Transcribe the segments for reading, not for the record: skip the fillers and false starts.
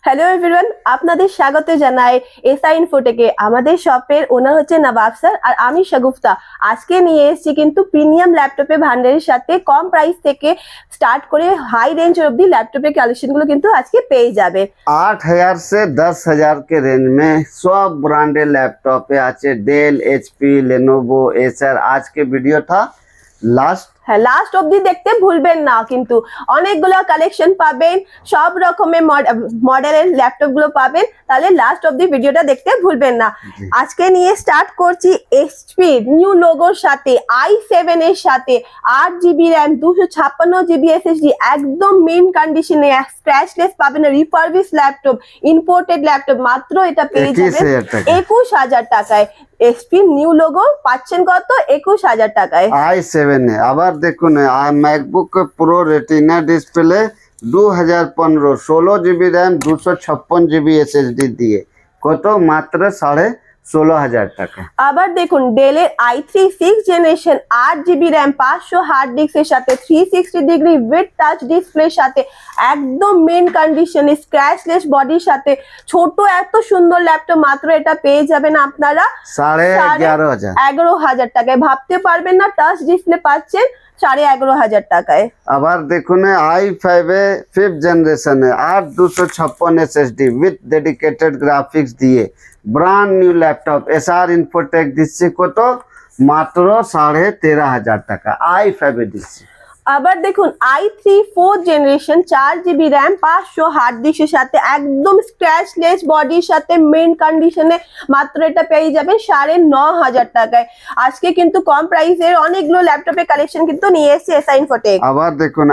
Hello everyone, আপনাদের স্বাগত জানাই এসআই ইনফোটেকে। আমাদের শপের ওনার হচ্ছে নবাব স্যার আর আমি শাগুফতা। আজকে নিয়ে এসেছি কিন্তু প্রিমিয়াম ল্যাপটপের ভান্ডারের সাথে কম প্রাইস থেকে স্টার্ট করে হাই রেঞ্জ অবধি ল্যাপটপের কালেকশনগুলো কিন্তু আজকে পেয়ে যাবে। 8,000 से 10,000 के रेंज में सब ब्रांडेड लैपटॉप है। आज डेल, एचपी, लेनोवो, एसर। आज के वीडियो था लास्ट। হ্যাঁ, লাস্ট অবধি দেখতে ভুলবেন না, কিন্তু অনেকগুলো কালেকশন পাবেন, সব রকমের মডেলের ল্যাপটপ গুলো পাবেন। তাহলে লাস্ট অবধি ভিডিওটা দেখতে ভুলবেন না। আজকে নিয়ে স্টার্ট করছি এইচপি নিউ লোগোর সাথে i7 এর সাথে 8GB র্যাম 256GB SSD, একদম মেইন কন্ডিশনে, স্ক্র্যাচলেস পাবেন, রিফারবিশ ল্যাপটপ, ইম্পোর্টেড ল্যাপটপ। মাত্র এটা পেয়ে যাবেন 21,000 টাকায়। এইচপি নিউ লোগো পাচ্ছেন কত? 21,000 টাকায় i7 है। আবার দেখুন MacBook pro retina display 2015, 16GB RAM 256GB SSD দিয়ে কত? মাত্র 16,500 টাকা। আবার দেখুন ডেলের i3 6th generation 8GB RAM 500 hard ডিস্কের সাথে 360 ডিগ্রি উইথ টাচ ডিসপ্লের সাথে, একদম মেন কন্ডিশনে, স্ক্র্যাচলেস বডির সাথে, ছোট এত সুন্দর ল্যাপটপ। মাত্র এটা পেয়ে যাবেন আপনারা 11,500 টাকায়। ভাবতে পারবেন না টাচ ডিসপ্লে পাচ্ছেন 11,500 টাকায়। আবার দেখুন i5 5th generation 8 256 SSD with dedicated graphics দিয়ে brand new laptop SR Infotech দিচ্ছে কত? মাত্র 13,500 টাকা i5 দিচ্ছে। আবার দেখুন i3 4th generation 4GB RAM 500 hard ডিস্কের সাথে, একদম স্ক্র্যাচলেস বডির সাথে, মেন কন্ডিশনে। মাত্র এটা পেয়ে যাবেন 9,500 টাকায়। আজকে কিন্তু কম প্রাইসের অনেকগুলো ল্যাপটপের কালেকশন কিন্তু নিয়ে এসেছে এসআই ইনফোটেক। আবার দেখুন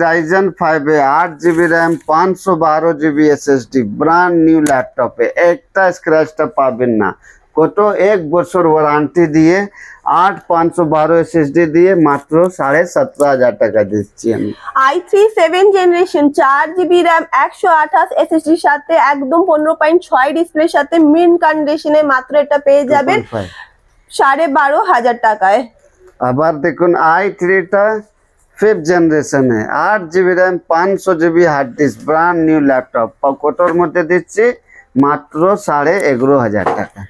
Ryzen 5 8GB RAM 512GB SSD brand new ল্যাপটপে একটা স্ক্র্যাচটা পাবেন না। কত? 1 বছর ওয়ারেন্টি দিয়ে 8 512 SSD দিয়ে মাত্র 17,500 টাকা দিচ্ছি আমি। i3 7th generation 4GB RAM 128 SSD সাথে, একদম 15.6 ডিসপ্লের সাথে, মিন কন্ডিশনে। মাত্র এটা পেয়ে যাবেন 12,500 টাকায়। আবার দেখুন i3 টা 5th জেনারেশনে 8GB RAM 500GB hard disk brand new laptop কতর মধ্যে দিচ্ছি? মাত্র 11,500 টাকা।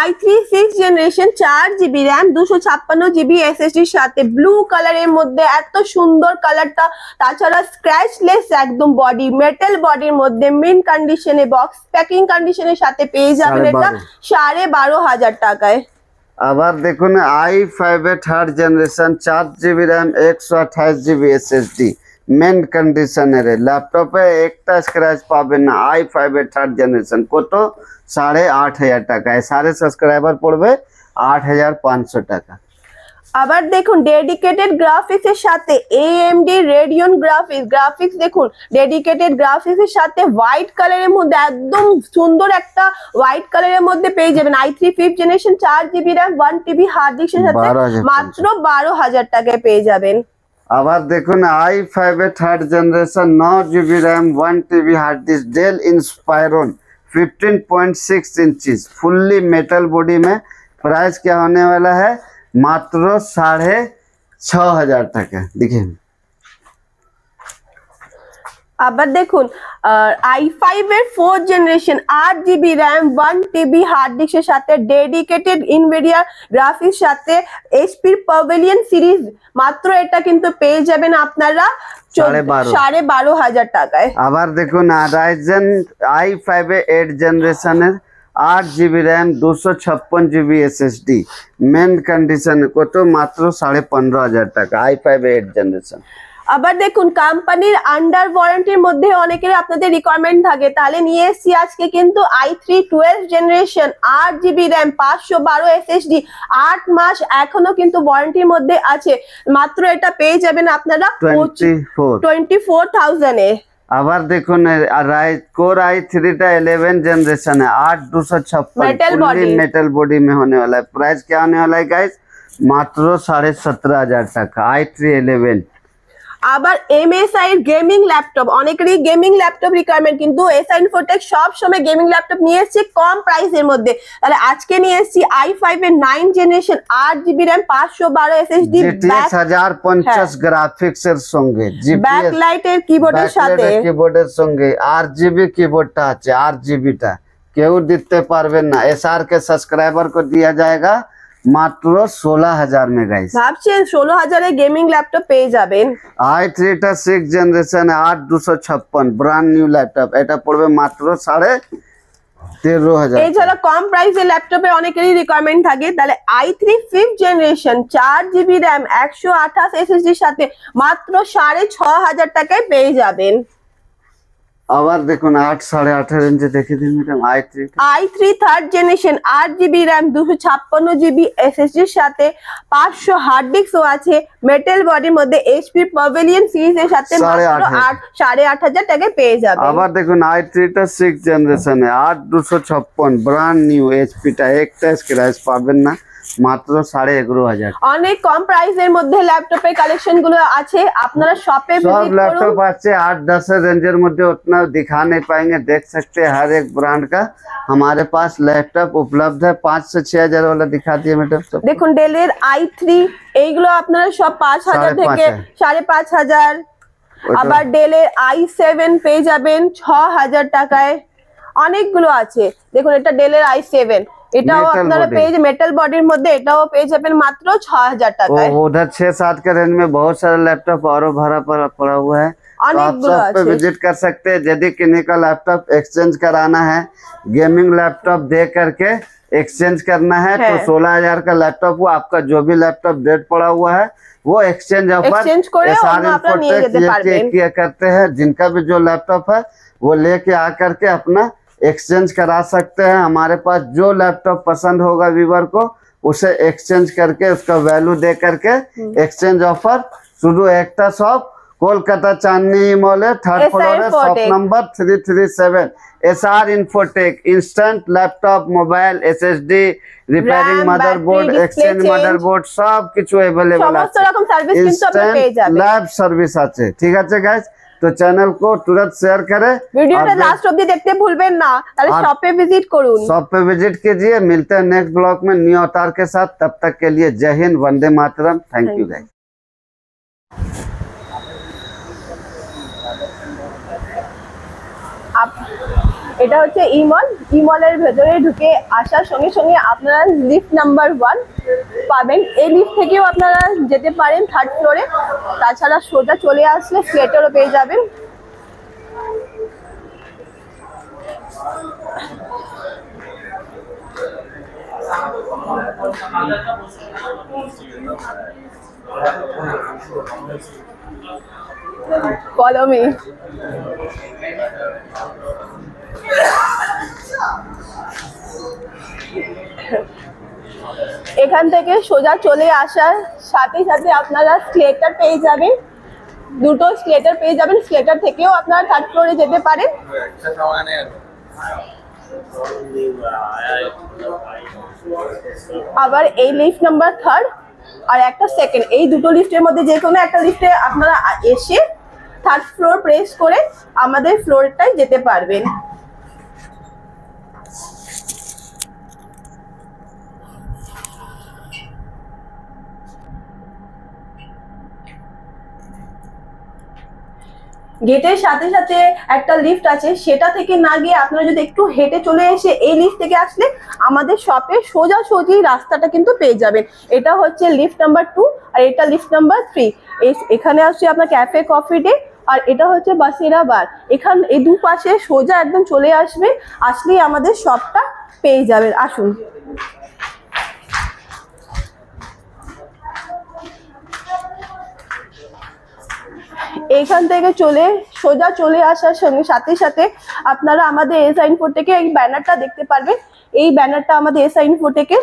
i3 6th generation 4GB RAM 256GB SSD সাথে, ব্লু কালারের মধ্যে, এত সুন্দর কালারটা। তাছাড়া স্ক্র্যাচলেস একদম বডি, মেটাল বডির মধ্যে, মিন কন্ডিশনে, বক্স প্যাকিং কন্ডিশনের সাথে পেয়ে যাবেন এটা 12,500 টাকায়। আবার দেখুন i5 3rd generation 4GB RAM 128GB SSD main কন্ডিশনের ল্যাপটপে একটা স্ক্র্যাচ পাবেন না। i5 3rd জেনারেশন কত? 8,500 টাকায়। সারে সাবস্ক্রাইবার পড়বে 8,500 টাকা। আবার দেখুন ডেডিকেটেড গ্রাফিক্স এর সাথে AMD রেডিয়ন গ্রাফিক্স দেখুন, ডেডিকেটেড গ্রাফিক্স এর সাথে হোয়াইট কালারের মধ্যে, একদম সুন্দর একটা হোয়াইট কালারের মধ্যে পেয়ে যাবেন। i3 5th generation 4GB RAM 1TB hard ডিস্কের সাথে মাত্র 12,000 টাকায় পেয়ে যাবেন। আবার দেখুন i5 3rd generation 9GB RAM 1TB hard disk Dell Inspiron 15.6 inches fully metal body में। प्राइस क्या होने वाला है? मात्र 6,500 টাকা। देखिए আবার দেখুন i5 এর 4th generation 8GB RAM 1TB hard ডিস্কের সাথে, ডেডিকেটেড ইনভিডিয়া গ্রাফিক্স সাথে, HP প্যাভিলিয়ন সিরিজ। মাত্র এটা কিন্তু পেয়ে যাবেন আপনারা 12,500 টাকায়। আবার দেখুন Ryzen i5 8th জেনারেশনের 8GB RAM 256GB SSD main condition কত? মাত্র 15,500 টাকা i5 8th জেনারেশন। আবার দেখুন কোম্পানির আন্ডার ওয়ারেন্টির মধ্যে অনেকের আপনাদের রিকোয়ারমেন্ট থাকে, তাহলে নিয়ে এসেছি আজকে কিন্তু i3 12th generation 8GB RAM 512 SSD 8 মাস এখনো কিন্তু ওয়ারেন্টির মধ্যে আছে। মাত্র এটা পেয়ে যাবেন আপনারা 24,000 এ। আবার দেখুন कोर i3 টা 11th जनरेशन है 8 मेटल बॉडी में होने वाला है। प्राइस क्या होने वाला है गाइस? मात्र 17,500 টাকা i3 11। আবার MSI এর গেমিং ল্যাপটপ, অনেকেরই গেমিং ল্যাপটপ রিকোয়ারমেন্ট, কিন্তু এসআই ইনফোটেক সব সময় গেমিং ল্যাপটপ নিয়ে এসেছে কম প্রাইসের মধ্যে। তাহলে আজকে নিয়ে এসেছি i5 এর 9 generation 8GB RAM 512 SSD GTX 1050 graphics এর সঙ্গে ব্যাকলাইট এর কিবোর্ডের সাথে কিবোর্ডের সঙ্গে RGB কিবোর্ডটা আছে, RGBটা কেউ দিতে পারবেন না। SR के सब्सक्राइबर को दिया जाएगा মাত্র 16,000 में गाइस। ভাবছেন 16,000 এ গেমিং ল্যাপটপ পেয়ে যাবেন। i3 টা 6 জেনারেশন 8256 ব্র্যান্ড নিউ ল্যাপটপ, এটা পড়বে মাত্র 13,500। এছাড়া কম প্রাইসের ল্যাপটপে অনেকেরই রিকোয়ারমেন্ট থাকে, তাহলে i3 5th generation 4GB RAM 128 SSD এর সাথে মাত্র 6,500 টাকায় পেয়ে যাবেন। আবার দেখুন 8 8.5 রেঞ্জে দেখে দিন madam i3 3rd generation 8GB RAM 256GB SSD এর সাথে 500 হার্ড ডিস্কও আছে, মেটাল বডির মধ্যে HP প্যাভিলিয়ন সিরিজ এর সাথে মাত্র 8,500 টাকায় পেয়ে যাবেন। আবার দেখুন i3 টা 6 জেনারেশনে 8256 ব্র্যান্ড নিউ HP টা একটা স্ক্র্যাচ পাবেন না, মাত্র 11,500। অনেক কম প্রাইসের মধ্যে ল্যাপটপের কালেকশন গুলো আছে, আপনারা শপে सब लैपटॉप अच्छे 8-10 रेंजर मध्य उतना दिखा नहीं पाएंगे, देख सकते हैं हर एक ब्रांड का हमारे पास लैपटॉप उपलब्ध है। 5 से 6,000 वाला दिखा दिए मैडम सब। দেখুন ডেলের i3 এইগুলো আপনারা সব 5,000 থেকে 5,500। আবার ডেলের i7 পেয়ে যাবেন 6,000 টাকায়, অনেকগুলো আছে। দেখুন এটা ডেলের i7, এটাও আপনারা পেয়ে যাবেন মেটাল বডির মধ্যে, এটাও পেয়ে যাবেন মাত্র 6,000 টাকায়। उधर 6-7 के रेंज में बहुत सारे लैपटॉप और भरा पड़ा हुआ है, तो आप शॉप पे विजिट कर सकते हैं। यदि किन्हीं का लैपटॉप एक्सचेंज कराना है, गेमिंग लैपटॉप दे करके एक्सचेंज करना है तो 16,000 का लैपटॉप वो आपका जो भी लैपटॉप डेट पड़ा हुआ है वो एक्सचेंज ऑफर किया करते हैं। जिनका भी जो लैपटॉप है वो लेके आकर के अपना एक्सचेंज करा सकते हैं। हमारे पास जो लैपटॉप पसंद होगा व्यूअर को उसे एक्सचेंज करके उसका वैल्यू दे करके एक्सचेंज ऑफर शुरू एकता शॉप कोलकाता चांदनी मॉल है, 3rd फ्लोर है, shop number 337। SR infotech instant laptop mobile SSD repairing motherboard exchange motherboard सब কিছু अवेलेबल আছে, সমস্ত রকম সার্ভিস কিন্তু আপনি পেয়ে যাবেন। ল্যাব সার্ভিস আছে, ঠিক আছে গাইস। तो चैनल को तुरंत शेयर करें, वीडियो लास्ट ऑब्दी देखते भूलবেন না, তাহলে शॉप पे विजिट করুন। शॉप पे विजिट कीजिए। मिलते हैं नेक्स्ट ब्लॉग में न्यू अवतार के साथ, तब तक के लिए जय Hind, Vande Mataram, thank you guys. এটা হচ্ছে ইমলের ভেতরে ঢুকে আসার সঙ্গে সঙ্গে আপনারা লিফট নাম্বার 1 পাবেন। এই লিফট থেকেও আপনারা যেতে পারেন 3rd ফ্লোরে, তাছাড়া সোজা চলে আসলে স্কেটারও পেয়ে যাবেন। Follow me. এখান থেকে সোজা চলে আসার সাথে সাথে আপনারা স্কেটার পেয়ে যাবেন, দুটো স্কেটার পেয়ে যাবেন। স্কেটার থেকেও আপনারা 3rd ফ্লোরে যেতে পারেন। আবার এই লিফট নাম্বার 3rd আর একটা 2nd, এই দুটো লিফটের মধ্যে যে কোনো একটা লিফটে আপনারা এসে 3rd ফ্লোর প্রেস করে আমাদের ফ্লোরটাই যেতে পারবেন। গেটের সাথে সাথে একটা লিফট আছে, সেটা থেকে না গিয়ে আপনারা যদি একটু হেঁটে চলে এসে এই লিফট থেকে আসলে আমাদের শপে সোজাসুজি রাস্তাটা কিন্তু পেয়ে যাবেন। এটা হচ্ছে লিফট নাম্বার 2 আর এটা লিফট নাম্বার 3। এখানে আসছে আপনার ক্যাফে কফি ডে, আর এটা হচ্ছে বাসিরা বার। এখান এই দুপাশে সোজা একদম চলে আসবে, আসলেই আমাদের শপটা পেয়ে যাবেন। আসুন। এইখান থেকে সোজা চলে আসার সঙ্গে সাথে আপনারা আমাদের এসআই ইনফোটেকে এই ব্যানারটা দেখতে পারবেন। এই ব্যানারটা আমাদের এসআই ইনফোটেকে।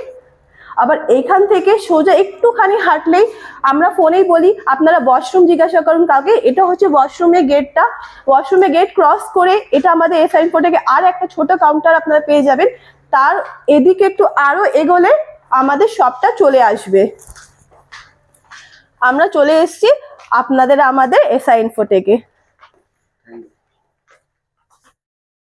আবার এইখান থেকে সোজা একটুখানি হাঁটলেই, আমরা ফোনেই বলি আপনারা ওয়াশরুম জিজ্ঞাসা করুন কাউকে, এটা হচ্ছে ওয়াশরুমের গেটটা। ওয়াশরুমের গেট ক্রস করে এটা আমাদের এসআই ইনফোটেকে আর একটা ছোট কাউন্টার আপনারা পেয়ে যাবেন। তার এদিকে একটু আরো এগোলে আমাদের শপটা চলে আসবে। আমরা চলে এসেছি আপনাদের আমাদের এসআই ইনফোটেকে।